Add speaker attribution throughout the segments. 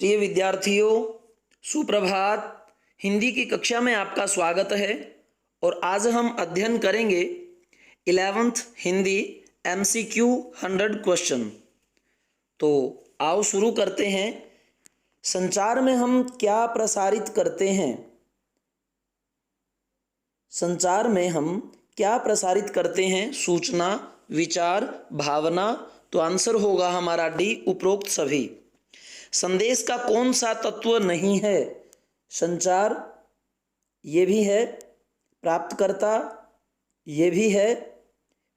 Speaker 1: प्रिय विद्यार्थियों, सुप्रभात। हिंदी की कक्षा में आपका स्वागत है और आज हम अध्ययन करेंगे 11th हिंदी MCQ 100 क्वेश्चन। तो आओ शुरू करते हैं। संचार में हम क्या प्रसारित करते हैं? संचार में हम क्या प्रसारित करते हैं? सूचना, विचार, भावना। तो आंसर होगा हमारा डी, उपरोक्त सभी। संदेश का कौन सा तत्व नहीं है? संचार, ये भी है। प्राप्तकर्ता, ये भी है।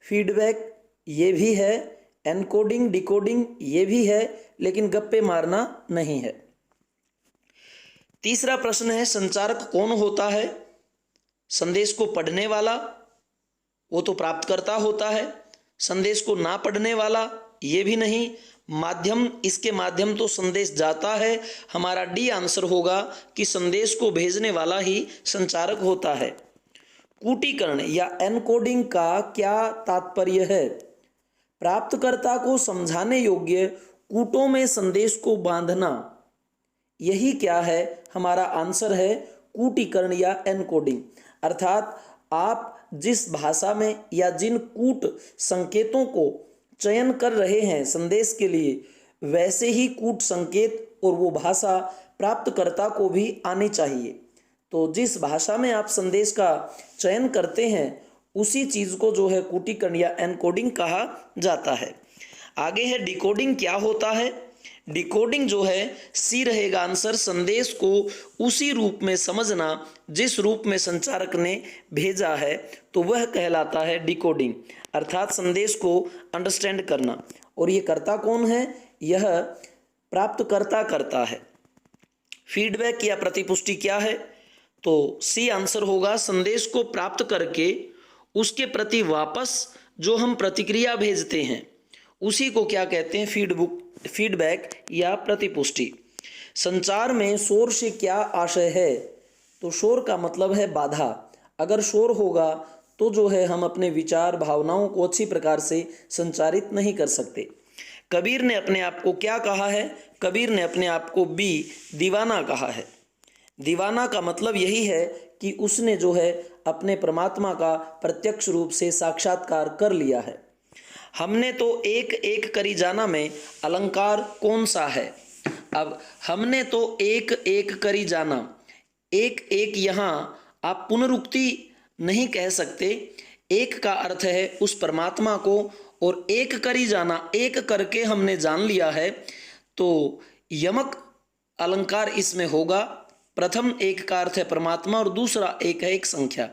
Speaker 1: फीडबैक, ये भी है। एनकोडिंग डिकोडिंग, ये भी है, लेकिन गप्पे मारना नहीं है। तीसरा प्रश्न है, संचारक कौन होता है? संदेश को पढ़ने वाला, वो तो प्राप्तकर्ता होता है। संदेश को ना पढ़ने वाला, ये भी नहीं। माध्यम, इसके माध्यम तो संदेश जाता है। हमारा डी आंसर होगा कि संदेश को भेजने वाला ही संचारक होता है। कूटीकरण या एनकोडिंग का क्या तात्पर्य है? प्राप्तकर्ता को समझाने योग्य कूटों में संदेश को बांधना, यही क्या है? हमारा आंसर है कूटीकरण या एनकोडिंग। अर्थात आप जिस भाषा में या जिन कूट संकेतों को चयन कर रहे हैं संदेश के लिए, वैसे ही कूट संकेत और वो भाषा प्राप्तकर्ता को भी आनी चाहिए। तो जिस भाषा में आप संदेश का चयन करते हैं उसी चीज को जो है कूटीकरण या एनकोडिंग कहा जाता है। आगे है डिकोडिंग क्या होता है? डिकोडिंग जो है सी रहेगा आंसर। संदेश को उसी रूप में समझना जिस रूप में संचारक ने भेजा है, तो वह कहलाता है डिकोडिंग। अर्थात संदेश को अंडरस्टैंड करना। और ये करता कौन है? यह प्राप्तकर्ता करता है। फीडबैक या प्रतिपुष्टि क्या है? तो सी आंसर होगा। संदेश को प्राप्त करके उसके प्रति वापस जो हम प्रतिक्रिया भेजते हैं उसी को क्या कहते हैं? फीडबैक या प्रतिपुष्टि। संचार में शोर से क्या आशय है? तो शोर का मतलब है बाधा। अगर शोर होगा तो जो है हम अपने विचार भावनाओं को अच्छी प्रकार से संचारित नहीं कर सकते। कबीर ने अपने आप को क्या कहा है? कबीर ने अपने आप को दीवाना कहा है। दीवाना का मतलब यही है कि उसने जो है अपने परमात्मा का प्रत्यक्ष रूप से साक्षात्कार कर लिया है। हमने तो एक एक करी जाना में अलंकार कौन सा है? अब हमने तो एक एक करी जाना, एक एक यहाँ आप पुनरुक्ति नहीं कह सकते। एक का अर्थ है उस परमात्मा को, और एक करी जाना, एक करके हमने जान लिया है, तो यमक अलंकार इसमें होगा। प्रथम एक का अर्थ है परमात्मा और दूसरा एक है एक संख्या।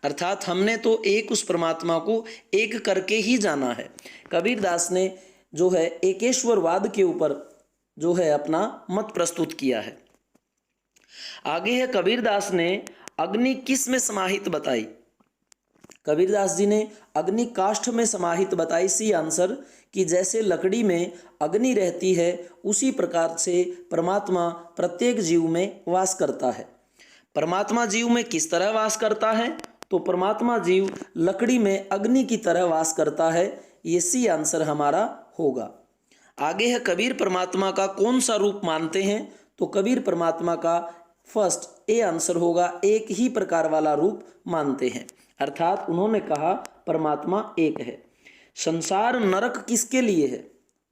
Speaker 1: अर्थात हमने तो एक उस परमात्मा को एक करके ही जाना है। कबीरदास ने जो है एकेश्वरवाद के ऊपर जो है अपना मत प्रस्तुत किया है। आगे है, कबीरदास ने अग्नि किस में समाहित बताई? कबीरदास जी ने अग्नि काष्ठ में समाहित बताई। सी आंसर, कि जैसे लकड़ी में अग्नि रहती है उसी प्रकार से परमात्मा प्रत्येक जीव में वास करता है। परमात्मा जीव में किस तरह वास करता है? तो परमात्मा जीव लकड़ी में अग्नि की तरह वास करता है। ये सी आंसर हमारा होगा। आगे है, कबीर परमात्मा का कौन सा रूप मानते हैं? तो कबीर परमात्मा का फर्स्ट ए आंसर होगा, एक ही प्रकार वाला रूप मानते हैं। अर्थात उन्होंने कहा परमात्मा एक है। संसार नरक किसके लिए है?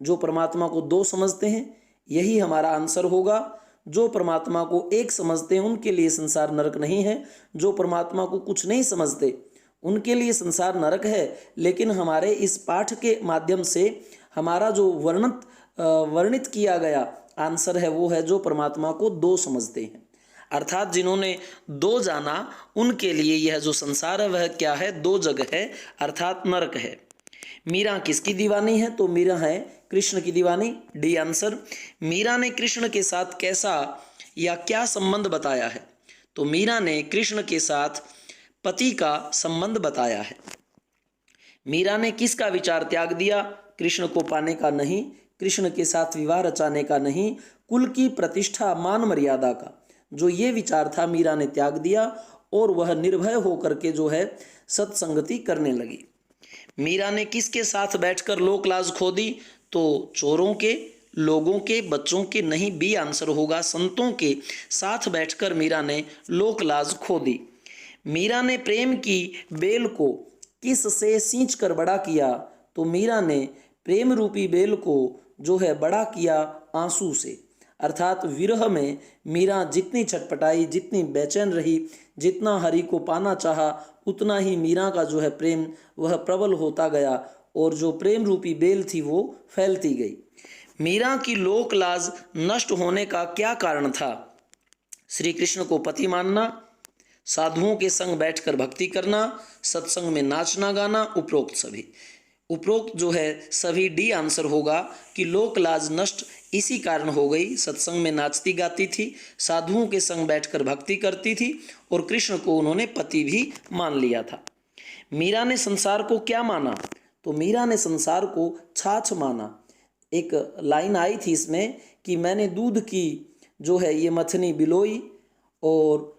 Speaker 1: जो परमात्मा को दो समझते हैं, यही हमारा आंसर होगा। जो परमात्मा को एक समझते हैं उनके लिए संसार नरक नहीं है। जो परमात्मा को कुछ नहीं समझते उनके लिए संसार नरक है। लेकिन हमारे इस पाठ के माध्यम से हमारा जो वर्णित किया गया आंसर है वो है जो परमात्मा को दो समझते हैं। अर्थात जिन्होंने दो जाना उनके लिए यह जो संसार है वह क्या है? दो जगह है, अर्थात नरक है। मीरा किसकी दीवानी है? तो मीरा है कृष्ण की दीवानी। D answer. मीरा ने कृष्ण के साथ कैसा या क्या संबंध बताया है? तो मीरा ने कृष्ण के साथ पति का संबंध बताया है। मीरा ने किसका विचार त्याग दिया? कृष्ण को पाने का नहीं, कृष्ण के साथ विवाह रचाने का नहीं, कुल की प्रतिष्ठा मान मर्यादा का जो ये विचार था मीरा ने त्याग दिया और वह निर्भय होकर के जो है सत्संगति करने लगी। मीरा ने किसके साथ बैठकर लोक लाज खोदी? तो चोरों के, लोगों के, बच्चों के नहीं, बी आंसर होगा संतों के साथ बैठकर मीरा ने लोक लाज खो दी। मीरा ने प्रेम की बेल को किस से सींच कर बड़ा किया? तो मीरा ने प्रेम रूपी बेल को जो है बड़ा किया आंसू से। अर्थात विरह में मीरा जितनी छटपटाई, जितनी बेचैन रही, जितना हरि को पाना चाहा, उतना ही मीरा का जो है प्रेम वह प्रबल होता गया और जो प्रेम रूपी बेल थी वो फैलती गई। मीरा की लोक लाज नष्ट होने का क्या कारण था? श्री कृष्ण को पति मानना, साधुओं के संग बैठकर भक्ति करना, सत्संग में नाचना गाना, उपरोक्त सभी। उपरोक्त जो है सभी डी आंसर होगा कि लोक लाज नष्ट इसी कारण हो गई। सत्संग में नाचती गाती थी, साधुओं के संग बैठकर भक्ति करती थी और कृष्ण को उन्होंने पति भी मान लिया था। मीरा ने संसार को क्या माना? तो मीरा ने संसार को छाछ माना। एक लाइन आई थी इसमें कि मैंने दूध की जो है ये मथनी बिलोई और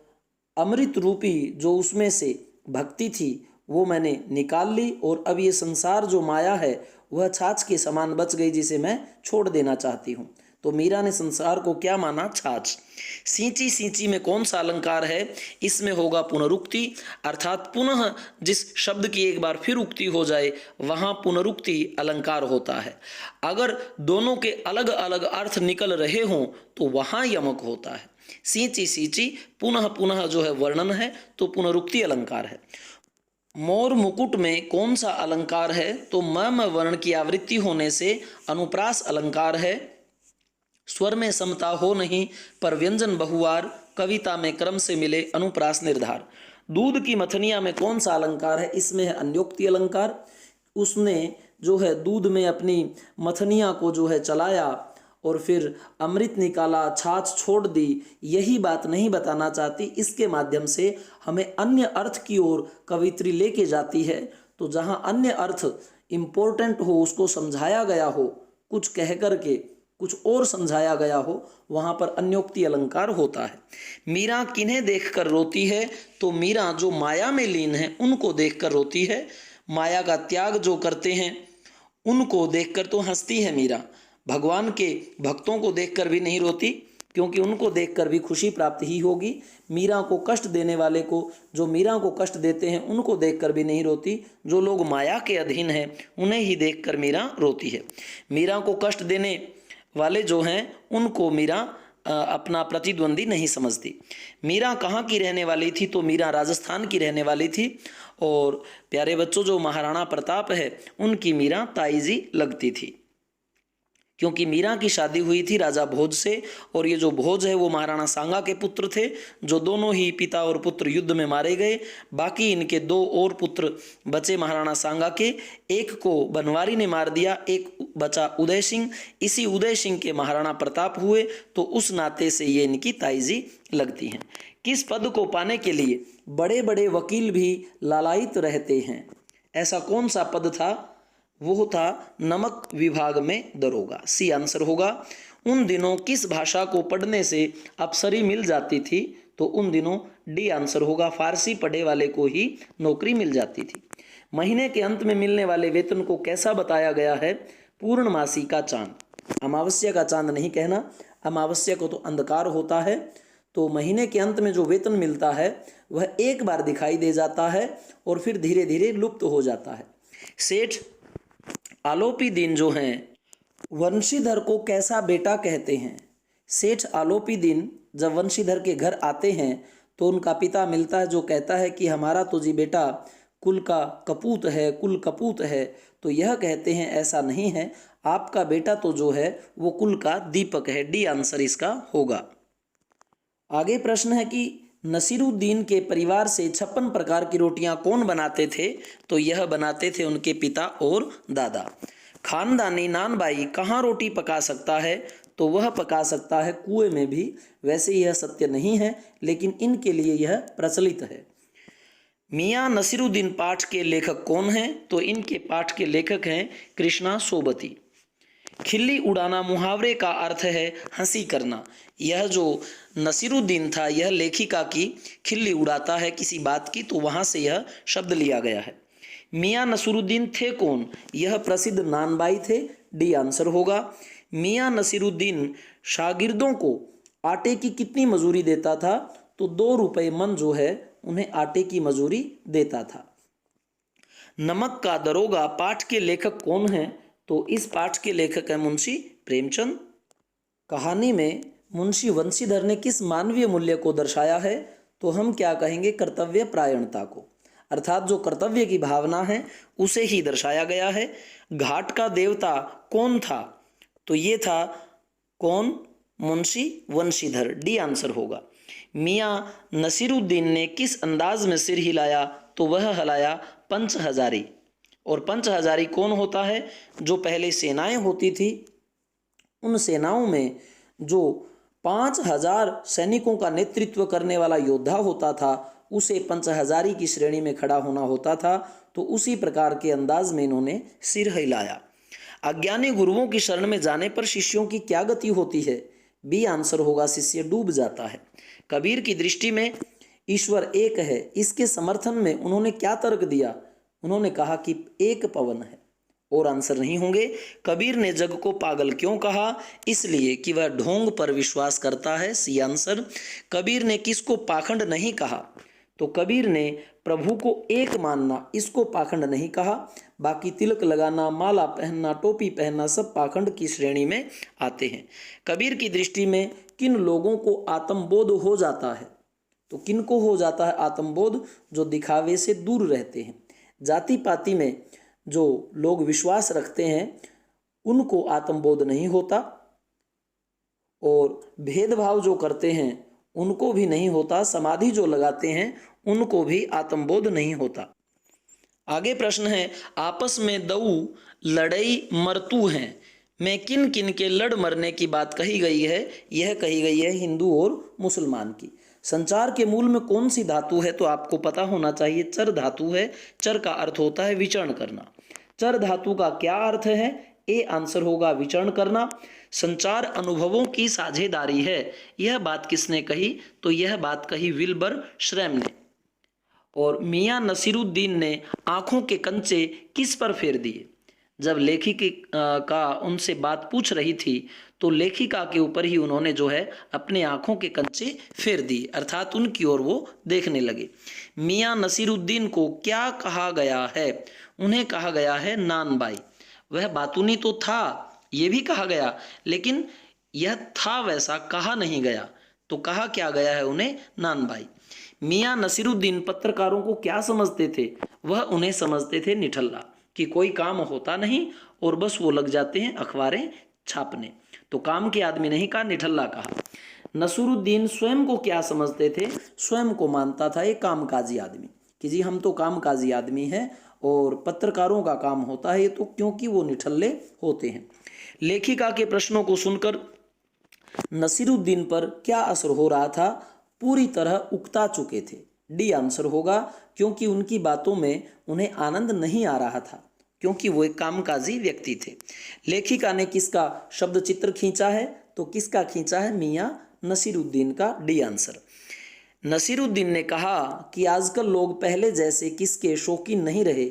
Speaker 1: अमृत रूपी जो उसमें से भक्ति थी वो मैंने निकाल ली और अब ये संसार जो माया है वह छाछ के समान बच गई जिसे मैं छोड़ देना चाहती हूँ। तो मीरा ने संसार को क्या माना? छाछ। सींची सींची में कौन सा अलंकार है? इसमें होगा पुनरुक्ति, अर्थात पुनः जिस शब्द की एक बार फिर उक्ति हो जाए वहाँ पुनरुक्ति अलंकार होता है। अगर दोनों के अलग अलग अर्थ निकल रहे हों तो वहाँ यमक होता है। सींची सींची पुनः पुनः जो है वर्णन है तो पुनरुक्ति अलंकार है। मोर मुकुट में कौन सा अलंकार है? तो म वर्ण की आवृत्ति होने से अनुप्रास अलंकार है। स्वर में समता हो नहीं पर व्यंजन बहुवार, कविता में क्रम से मिले अनुप्रास निर्धार। दूध की मथनिया में कौन सा अलंकार है? इसमें है अन्योक्ति अलंकार। उसने जो है दूध में अपनी मथनिया को जो है चलाया और फिर अमृत निकाला, छाछ छोड़ दी, यही बात नहीं बताना चाहती। इसके माध्यम से हमें अन्य अर्थ की ओर कवित्री लेके जाती है। तो जहाँ अन्य अर्थ इम्पोर्टेंट हो, उसको समझाया गया हो, कुछ कह करके कुछ और समझाया गया हो, वहाँ पर अन्योक्ति अलंकार होता है। मीरा किन्हें देखकर रोती है? तो मीरा जो माया में लीन है उनको देखकर रोती है। माया का त्याग जो करते हैं उनको देखकर तो हंसती है मीरा। भगवान के भक्तों को देखकर भी नहीं रोती क्योंकि उनको देखकर भी खुशी प्राप्त ही होगी। मीरा को कष्ट देने वाले को, जो मीरा को कष्ट देते हैं उनको देखकर भी नहीं रोती। जो लोग माया के अधीन हैं उन्हें ही देखकर मीरा रोती है। मीरा को कष्ट देने वाले जो हैं उनको मीरा अपना प्रतिद्वंदी नहीं समझती। मीरा कहाँ की रहने वाली थी? तो मीरा राजस्थान की रहने वाली थी और प्यारे बच्चों जो महाराणा प्रताप है उनकी मीरा ताई जी लगती थी क्योंकि मीरा की शादी हुई थी राजा भोज से और ये जो भोज है वो महाराणा सांगा के पुत्र थे जो दोनों ही पिता और पुत्र युद्ध में मारे गए। बाकी इनके दो और पुत्र बचे महाराणा सांगा के, एक को बनवारी ने मार दिया, एक बचा उदय सिंह। इसी उदय सिंह के महाराणा प्रताप हुए तो उस नाते से ये इनकी ताई जी लगती हैं। किस पद को पाने के लिए बड़े बड़े वकील भी लालायित रहते हैं? ऐसा कौन सा पद था? वो था नमक विभाग में दरोगा। सी आंसर होगा। उन दिनों किस भाषा को पढ़ने से अफसरी मिल जाती थी? तो उन दिनों डी आंसर होगा, फारसी पढ़े वाले को ही नौकरी मिल जाती थी। महीने के अंत में मिलने वाले वेतन को कैसा बताया गया है? पूर्णमासी का चांद। अमावस्या का चांद नहीं कहना, अमावस्या को तो अंधकार होता है। तो महीने के अंत में जो वेतन मिलता है वह एक बार दिखाई दे जाता है और फिर धीरे धीरे लुप्त हो जाता है। सेठ आलोपी दीन जो हैं वंशीधर को कैसा बेटा कहते हैं? सेठ आलोपी दीन जब वंशीधर के घर आते हैं तो उनका पिता मिलता है जो कहता है कि हमारा तो जी बेटा कुल का कपूत है, कुल कपूत है। तो यह कहते हैं ऐसा नहीं है, आपका बेटा तो जो है वो कुल का दीपक है। डी आंसर इसका होगा। आगे प्रश्न है कि नसीरुद्दीन के परिवार से 56 प्रकार की रोटियां कौन बनाते थे? तो यह बनाते थे उनके पिता और दादा। खानदानी नानबाई कहाँ रोटी पका सकता है? तो वह पका सकता है कुएं में भी। वैसे यह सत्य नहीं है लेकिन इनके लिए यह प्रचलित है। मियाँ नसीरुद्दीन पाठ के लेखक कौन हैं? तो इनके पाठ के लेखक हैं कृष्णा सोबती। खिल्ली उड़ाना मुहावरे का अर्थ है हंसी करना। यह जो नसीरुद्दीन था यह लेखिका की खिल्ली उड़ाता है किसी बात की, तो वहाँ से यह शब्द लिया गया है। मियाँ नसीरुद्दीन थे कौन? यह प्रसिद्ध नानबाई थे। डी आंसर होगा। मियाँ नसीरुद्दीन शागिर्दों को आटे की कितनी मजूरी देता था? तो 2 रुपये मन जो है उन्हें आटे की मजूरी देता था। नमक का दरोगा पाठ के लेखक कौन है? तो इस पाठ के लेखक है मुंशी प्रेमचंद। कहानी में मुंशी वंशीधर ने किस मानवीय मूल्य को दर्शाया है? तो हम क्या कहेंगे, कर्तव्य परायणता को, अर्थात जो कर्तव्य की भावना है उसे ही दर्शाया गया है। घाट का देवता कौन था? तो ये था कौन? मुंशी वंशीधर, डी आंसर होगा। मियाँ नसीरुद्दीन ने किस अंदाज में सिर हिलाया? तो वह हिलाया पंच हजारी। और पंच हजारी कौन होता है? जो पहले सेनाएं होती थी, उन सेनाओं में जो 5000 सैनिकों का नेतृत्व करने वाला योद्धा होता था उसे पंच हजारी की श्रेणी में खड़ा होना होता था। तो उसी प्रकार के अंदाज में इन्होंने सिर हिलाया। अज्ञानी गुरुओं की शरण में जाने पर शिष्यों की क्या गति होती है? बी आंसर होगा, शिष्य डूब जाता है। कबीर की दृष्टि में ईश्वर एक है, इसके समर्थन में उन्होंने क्या तर्क दिया? उन्होंने कहा कि एक पवन है। और आंसर नहीं होंगे। कबीर ने जग को पागल क्यों कहा? इसलिए कि वह ढोंग पर विश्वास करता है, सी आंसर। कबीर ने किसको पाखंड नहीं कहा? तो कबीर ने प्रभु को एक मानना, इसको पाखंड नहीं कहा। बाकी तिलक लगाना, माला पहनना, टोपी पहनना सब पाखंड की श्रेणी में आते हैं। कबीर की दृष्टि में किन लोगों को आत्मबोध हो जाता है? तो किन को हो जाता है आत्मबोध? जो दिखावे से दूर रहते हैं। जाति पाति में जो लोग विश्वास रखते हैं उनको आत्मबोध नहीं होता, और भेदभाव जो करते हैं उनको भी नहीं होता। समाधि जो लगाते हैं उनको भी आत्मबोध नहीं होता। आगे प्रश्न है, आपस में दऊ लड़ई मरतू हैं में किन किन के लड़ मरने की बात कही गई है? यह कही गई है हिंदू और मुसलमान की। संचार के मूल में कौन सी धातु है? तो आपको पता होना चाहिए, चर धातु है। चर का अर्थ होता है विचरण करना। चर धातु का क्या अर्थ है? ए आंसर होगा, विचरण करना। संचार अनुभवों की साझेदारी है, यह बात किसने कही? तो यह बात कही विल्बर श्रैम ने। और मियाँ नसीरुद्दीन ने आंखों के कंचे किस पर फेर दिए? जब लेखिका उनसे बात पूछ रही थी तो लेखिका के ऊपर ही उन्होंने जो है अपने आंखों के कंचे फेर दिए, अर्थात उनकी ओर वो देखने लगे। मियाँ नसीरुद्दीन को क्या कहा गया है? उन्हें कहा गया है नानबाई। वह बातूनी तो था, ये भी कहा गया, लेकिन यह था वैसा कहा नहीं गया। तो कहा क्या गया है उन्हें? नानबाई। मियाँ नसीरुद्दीन पत्रकारों को क्या समझते थे? वह उन्हें समझते थे निठल्ला, कि कोई काम होता नहीं और बस वो लग जाते हैं अखबारें छापने। तो काम के आदमी नहीं कहा, निठल्ला कहा। नसीरुद्दीन स्वयं को क्या समझते थे? स्वयं को मानता था एक कामकाजी आदमी, कि जी हम तो कामकाजी आदमी हैं और पत्रकारों का काम होता है ये तो, क्योंकि वो निठल्ले होते हैं। लेखिका के प्रश्नों को सुनकर नसीरुद्दीन पर क्या असर हो रहा था? पूरी तरह उकता चुके थे, डी आंसर होगा, क्योंकि उनकी बातों में उन्हें आनंद नहीं आ रहा था, क्योंकि वो एक कामकाजी व्यक्ति थे। लेखिका ने किसका शब्द चित्र खींचा है? तो किसका खींचा है? मियाँ नसीरुद्दीन का, डी आंसर। नसीरुद्दीन ने कहा कि आजकल लोग पहले जैसे किसके शौकीन नहीं रहे।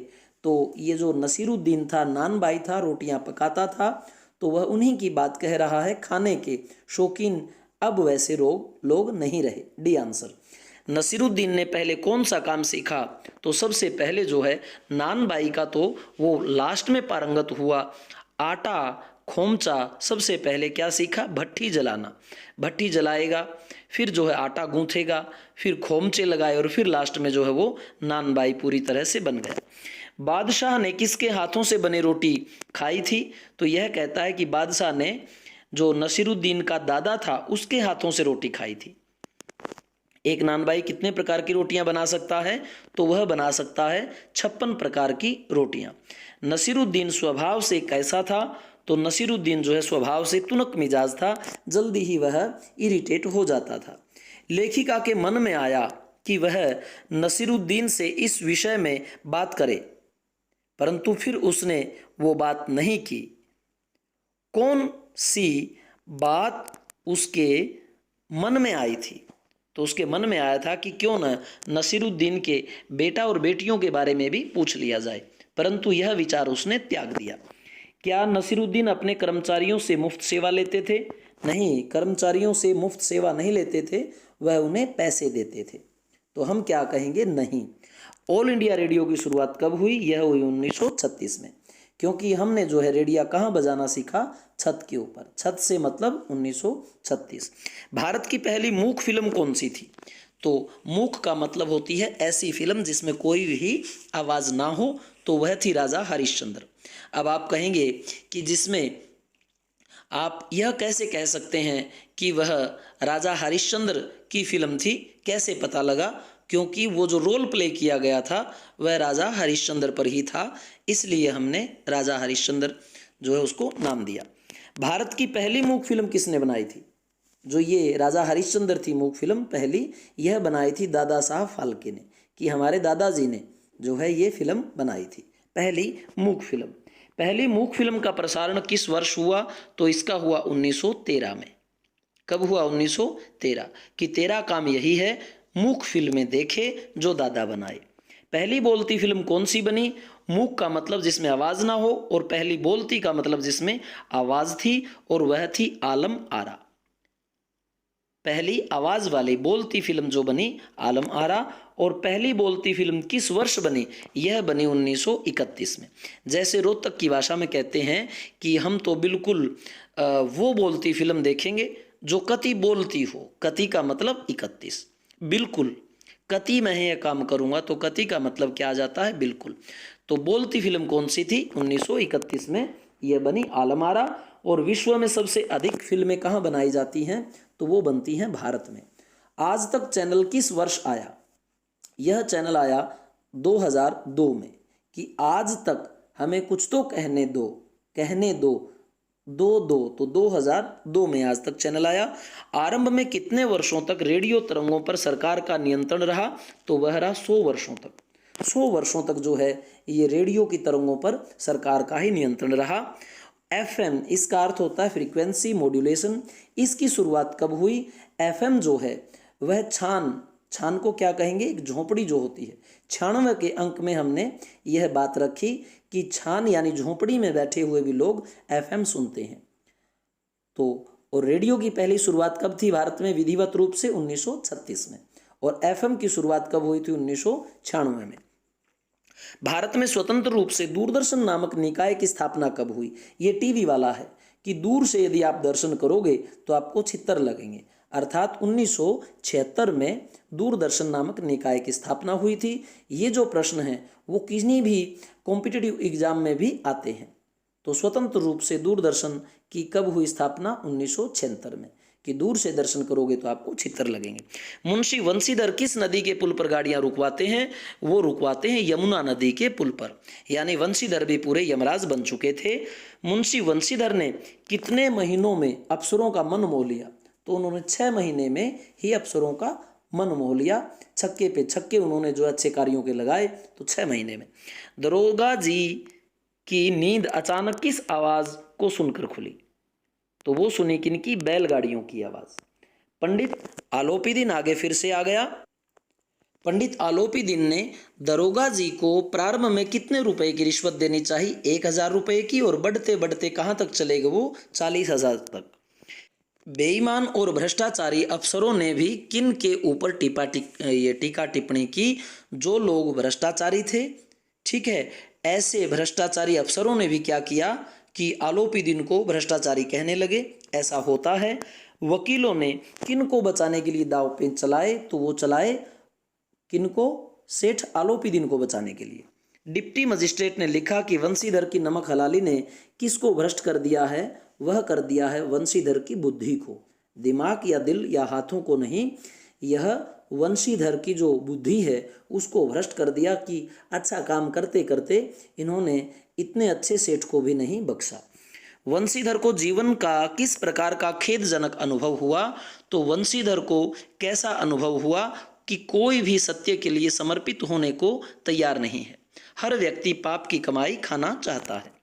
Speaker 1: तो ये जो नसीरुद्दीन था, नानबाई था, रोटियां पकाता था, तो वह उन्हीं की बात कह रहा है, खाने के शौकीन अब वैसे लोग नहीं रहे, डी आंसर। नसीरुद्दीन ने पहले कौन सा काम सीखा? तो सबसे पहले जो है नानबाई का तो वो लास्ट में पारंगत हुआ। आटा खोमचा सबसे पहले क्या सीखा? भट्ठी जलाना। भट्ठी जलाएगा, फिर जो है आटा गूंथेगा, फिर खोमचे लगाए और फिर लास्ट में जो है वो नानबाई पूरी तरह से बन गया। बादशाह ने किसके हाथों से बनी रोटी खाई थी? तो यह कहता है कि बादशाह ने जो नसीरुद्दीन का दादा था उसके हाथों से रोटी खाई थी। एक नानबाई कितने प्रकार की रोटियां बना सकता है? तो वह बना सकता है 56 प्रकार की रोटियां। नसीरुद्दीन स्वभाव से कैसा था? तो नसीरुद्दीन जो है स्वभाव से तुनक मिजाज था, जल्दी ही वह इरिटेट हो जाता था। लेखिका के मन में आया कि वह नसीरुद्दीन से इस विषय में बात करे, परंतु फिर उसने वो बात नहीं की। कौन सी बात उसके मन में आई थी? तो उसके मन में आया था कि क्यों न नसीरुद्दीन के बेटा और बेटियों के बारे में भी पूछ लिया जाए, परंतु यह विचार उसने त्याग दिया। क्या नसीरुद्दीन अपने कर्मचारियों से मुफ्त सेवा लेते थे? नहीं, कर्मचारियों से मुफ्त सेवा नहीं लेते थे, वह उन्हें पैसे देते थे। तो हम क्या कहेंगे? नहीं। ऑल इंडिया रेडियो की शुरुआत कब हुई? यह हुई 1936 में, क्योंकि हमने जो है रेडियो कहाँ बजाना सीखा? छत के ऊपर। छत से मतलब 1936। भारत की पहली मूक फिल्म कौन सी थी? तो मूक का मतलब होती है ऐसी फिल्म जिसमें कोई भी आवाज ना हो, तो वह थी राजा हरिश्चंद्र। अब आप कहेंगे कि जिसमें आप यह कैसे कह सकते हैं कि वह राजा हरिश्चंद्र की फिल्म थी? कैसे पता लगा? क्योंकि वो जो रोल प्ले किया गया था वह राजा हरिश्चंद्र पर ही था, इसलिए हमने राजा हरिश्चंद्र जो है उसको नाम दिया। भारत की पहली मूक फिल्म किसने बनाई थी? जो ये राजा हरिश्चंद्र थी मूक फिल्म पहली, यह बनाई थी दादा साहब फाल्के ने, कि हमारे दादाजी ने जो है ये फिल्म बनाई थी, पहली मूक फिल्म। पहली मूक फिल्म का प्रसारण किस वर्ष हुआ? तो इसका हुआ 1913 में। कब हुआ? 1913। कि तेरा काम यही है, मूक फिल्में देखे जो दादा बनाए। पहली बोलती फिल्म कौन सी बनी? मूक का मतलब जिसमें आवाज ना हो, और पहली बोलती का मतलब जिसमें आवाज थी, और वह थी आलम आरा। पहली आवाज वाली बोलती फिल्म जो बनी आलम आरा। और पहली बोलती फिल्म किस वर्ष बनी? यह बनी 1931 में। जैसे रोहतक की भाषा में कहते हैं कि हम तो बिल्कुल वो बोलती फिल्म देखेंगे जो कति बोलती हो। कति का मतलब 31। बिल्कुल कति मैं यह काम करूंगा, तो कति का मतलब क्या आ जाता है? बिल्कुल। तो बोलती फिल्म कौन सी थी? 1931 में यह बनी आलम आरा। और विश्व में सबसे अधिक फिल्में कहाँ बनाई जाती हैं? तो वो बनती हैं भारत में। आज तक चैनल किस वर्ष आया? यह चैनल आया 2002 में। कि आज तक हमें कुछ तो कहने दो, कहने दो, दो तो 2002 में आज तक चैनल आया। आरंभ में कितने वर्षों तक रेडियो तरंगों पर सरकार का नियंत्रण रहा? तो वह रहा 100 वर्षों तक। 100 वर्षों तक जो है ये रेडियो की तरंगों पर सरकार का ही नियंत्रण रहा। एफएम, इसका अर्थ होता है फ्रीक्वेंसी मॉड्यूलेशन। इसकी शुरुआत कब हुई? एफएम जो है वह छान को क्या कहेंगे? एक झोपड़ी जो होती है। 96 के अंक में हमने यह बात रखी कि छान यानी झोपड़ी में बैठे हुए भी लोग एफएम सुनते हैं। तो और रेडियो की पहली शुरुआत कब थी भारत में विधिवत रूप से? 1936 में। और एफएम की शुरुआत कब हुई थी? 1996 में। भारत में स्वतंत्र रूप से दूरदर्शन नामक निकाय की स्थापना कब हुई? ये टीवी वाला है कि दूर से यदि आप दर्शन करोगे तो आपको छितर लगेंगे। अर्थात 1976 में दूरदर्शन नामक निकाय की स्थापना हुई थी। ये जो प्रश्न है वो किसी भी कॉम्पिटिटिव एग्जाम में भी आते हैं। तो स्वतंत्र रूप से दूरदर्शन की कब हुई स्थापना? 1976 में। कि दूर से दर्शन करोगे तो आपको छितर लगेंगे। मुंशी वंशीधर किस नदी के पुल पर गाड़ियां रुकवाते हैं? वो रुकवाते हैं यमुना नदी के पुल पर। यानी वंशीधर भी पूरे यमराज बन चुके थे। मुंशी वंशीधर ने कितने महीनों में अफसरों का मन मोह लिया? तो उन्होंने 6 महीने में ही अफसरों का मन मोह लिया। छक्के पे छक्के उन्होंने जो अच्छे कार्यों के लगाए, तो 6 महीने में। दरोगा जी की नींद अचानक किस आवाज को सुनकर खुली? तो वो सुनी किनकी? बैलगाड़ियों की आवाज। पंडित आलोपी दिन आगे फिर से आ गया। पंडित आलोपी दिन ने दरोगा जी को प्रारंभ में कितने रुपए की रिश्वत देनी चाहिए? 1000 रुपए की। और बढ़ते बढ़ते कहां तक चले गए वो? 40,000 तक। बेईमान और भ्रष्टाचारी अफसरों ने भी किन के ऊपर टीका टिप्पणी की? जो लोग भ्रष्टाचारी थे। ठीक है, ऐसे भ्रष्टाचारी अफसरों ने भी क्या किया कि आलोपी दिन को भ्रष्टाचारी कहने लगे। ऐसा होता है। वकीलों ने किन को बचाने के लिए दांव पेच चलाए? तो वो चलाए किनको? सेठ आलोपी दिन को बचाने के लिए। डिप्टी मजिस्ट्रेट ने लिखा कि वंशीधर की नमक हलाली ने किसको भ्रष्ट कर दिया है? वह कर दिया है वंशीधर की बुद्धि को। दिमाग या दिल या हाथों को नहीं, यह वंशीधर की जो बुद्धि है उसको भ्रष्ट कर दिया कि अच्छा काम करते करते इन्होंने इतने अच्छे सेठ को भी नहीं बख्शा। वंशीधर को जीवन का किस प्रकार का खेदजनक अनुभव हुआ? तो वंशीधर को कैसा अनुभव हुआ कि कोई भी सत्य के लिए समर्पित होने को तैयार नहीं है। हर व्यक्ति पाप की कमाई खाना चाहता है।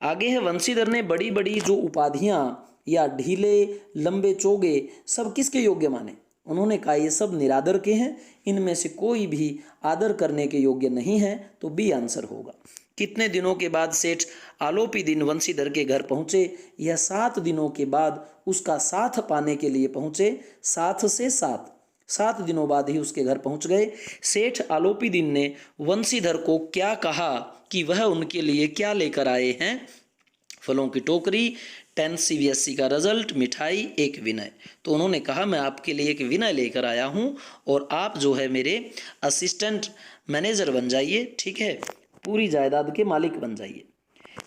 Speaker 1: आगे है, वंशीधर ने बड़ी बड़ी जो उपाधियां या ढीले लंबे चोगे सब किसके योग्य माने? उन्होंने कहा ये सब निरादर के हैं, इनमें से कोई भी आदर करने के योग्य नहीं है। तो बी आंसर होगा। कितने दिनों के बाद सेठ आलोपी दिन वंशीधर के घर पहुंचे? यह 7 दिनों के बाद उसका साथ पाने के लिए पहुंचे। 7 से 7 दिनों बाद ही उसके घर पहुंच गए। सेठ आलोपी दिन ने वंशीधर को क्या कहा कि वह उनके लिए क्या लेकर आए हैं? फलों की टोकरी, 10 CBSE का रिजल्ट, मिठाई, एक विनय। तो उन्होंने कहा मैं आपके लिए एक विनय लेकर आया हूं और आप जो है मेरे असिस्टेंट मैनेजर बन जाइए, ठीक है, पूरी जायदाद के मालिक बन जाइए।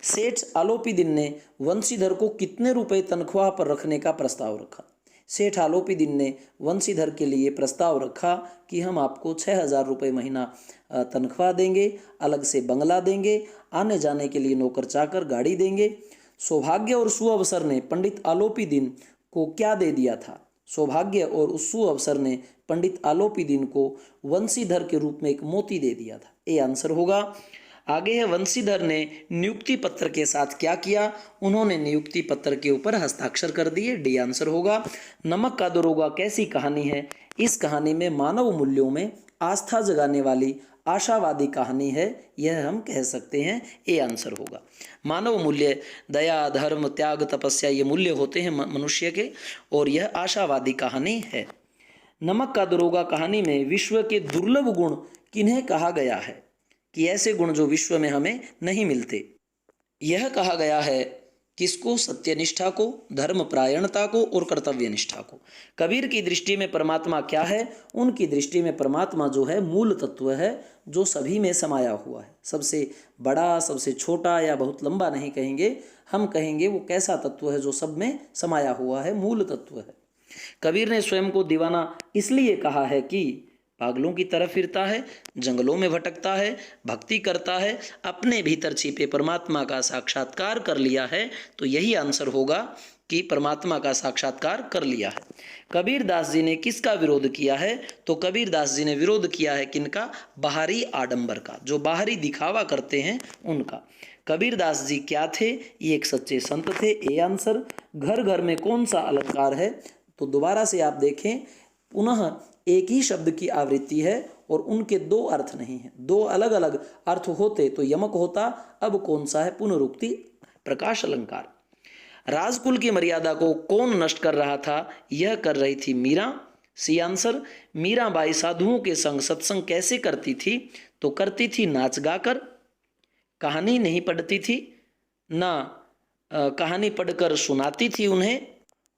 Speaker 1: सेठ आलोपी दिन ने वंशीधर को कितने रुपए तनख्वाह पर रखने का प्रस्ताव रखा? सेठ आलोपी दिन ने वंशीधर के लिए प्रस्ताव रखा कि हम आपको 6,000 रुपये महीना तनख्वाह देंगे, अलग से बंगला देंगे, आने जाने के लिए नौकर चाकर, गाड़ी देंगे। सौभाग्य और सुअवसर ने पंडित आलोपी दिन को क्या दे दिया था? सौभाग्य और उस सुअवसर ने पंडित आलोपी दिन को वंशीधर के रूप में एक मोती दे दिया था। ये आंसर होगा। आगे है, वंशीधर ने नियुक्ति पत्र के साथ क्या किया? उन्होंने नियुक्ति पत्र के ऊपर हस्ताक्षर कर दिए। डी आंसर होगा। नमक का दरोगा कैसी कहानी है? इस कहानी में मानव मूल्यों में आस्था जगाने वाली आशावादी कहानी है, यह हम कह सकते हैं। ए आंसर होगा। मानव मूल्य दया, धर्म, त्याग, तपस्या, ये मूल्य होते हैं मनुष्य के, और यह आशावादी कहानी है। नमक का दरोगा कहानी में विश्व के दुर्लभ गुण किन्हें कहा गया है? कि ऐसे गुण जो विश्व में हमें नहीं मिलते। यह कहा गया है किसको? सत्यनिष्ठा को, धर्मपरायणता को और कर्तव्यनिष्ठा को। कबीर की दृष्टि में परमात्मा क्या है? उनकी दृष्टि में परमात्मा जो है मूल तत्व है, जो सभी में समाया हुआ है। सबसे बड़ा, सबसे छोटा या बहुत लंबा नहीं कहेंगे, हम कहेंगे वो कैसा तत्व है जो सब में समाया हुआ है, मूल तत्व है। कबीर ने स्वयं को दीवाना इसलिए कहा है कि पागलों की तरफ फिरता है, जंगलों में भटकता है, भक्ति करता है, अपने भीतर छिपे परमात्मा का साक्षात्कार कर लिया है। तो यही आंसर होगा कि परमात्मा का साक्षात्कार कर लिया है। कबीर दास जी ने किसका विरोध किया है? तो कबीर दास जी ने विरोध किया है किनका? बाहरी आडंबर का, जो बाहरी दिखावा करते हैं उनका। कबीर दास जी क्या थे? ये एक सच्चे संत थे। A answer. घर घर में कौन सा अलंकार है? तो दोबारा से आप देखें, पुनः एक ही शब्द की आवृत्ति है और उनके दो अर्थ नहीं हैं। दो अलग अलग अर्थ होते तो यमक होता, अब कौन सा है? पुनरुक्ति, प्रकाश अलंकार। राजकुल की मर्यादा को कौन नष्ट कर रहा था? यह कर रही थी मीरा। C answer. मीराबाई साधुओं के संग सत्संग कैसे करती थी? तो करती थी नाच गाकर, कहानी नहीं पढ़ती थी, ना कहानी पढ़कर सुनाती थी उन्हें,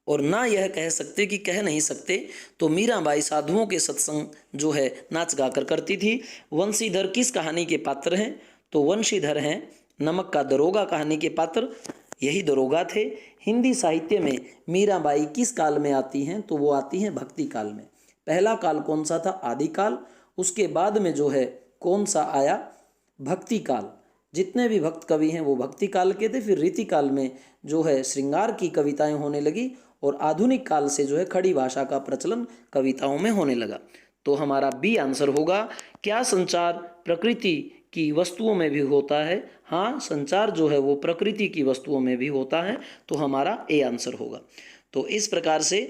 Speaker 1: और ना यह कह सकते कि कह नहीं सकते। तो मीराबाई साधुओं के सत्संग जो है नाच गाकर करती थी। वंशीधर किस कहानी के पात्र हैं? तो वंशीधर हैं नमक का दरोगा कहानी के पात्र, यही दरोगा थे। हिंदी साहित्य में मीराबाई किस काल में आती हैं? तो वो आती हैं भक्ति काल में। पहला काल कौन सा था? आदिकाल। उसके बाद में जो है कौन सा आया? भक्ति काल। जितने भी भक्त कवि हैं वो भक्ति काल के थे। फिर रीति काल में जो है श्रृंगार की कविताएं होने लगी, और आधुनिक काल से जो है खड़ी भाषा का प्रचलन कविताओं में होने लगा। तो हमारा बी आंसर होगा। क्या संचार प्रकृति की वस्तुओं में भी होता है? हाँ, संचार जो है वो प्रकृति की वस्तुओं में भी होता है। तो हमारा ए आंसर होगा। तो इस प्रकार से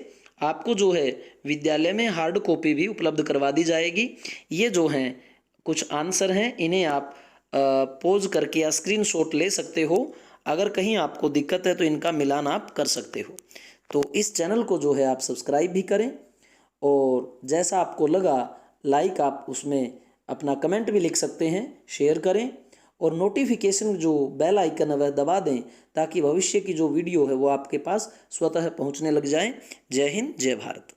Speaker 1: आपको जो है विद्यालय में हार्ड कॉपी भी उपलब्ध करवा दी जाएगी। ये जो हैं कुछ आंसर हैं, इन्हें आप पोज करके या स्क्रीनशॉट ले सकते हो। अगर कहीं आपको दिक्कत है तो इनका मिलान आप कर सकते हो। तो इस चैनल को जो है आप सब्सक्राइब भी करें, और जैसा आपको लगा लाइक आप उसमें अपना कमेंट भी लिख सकते हैं, शेयर करें, और नोटिफिकेशन जो बेल आइकन है वह दबा दें, ताकि भविष्य की जो वीडियो है वो आपके पास स्वतः पहुंचने लग जाए। जय हिंद, जय भारत।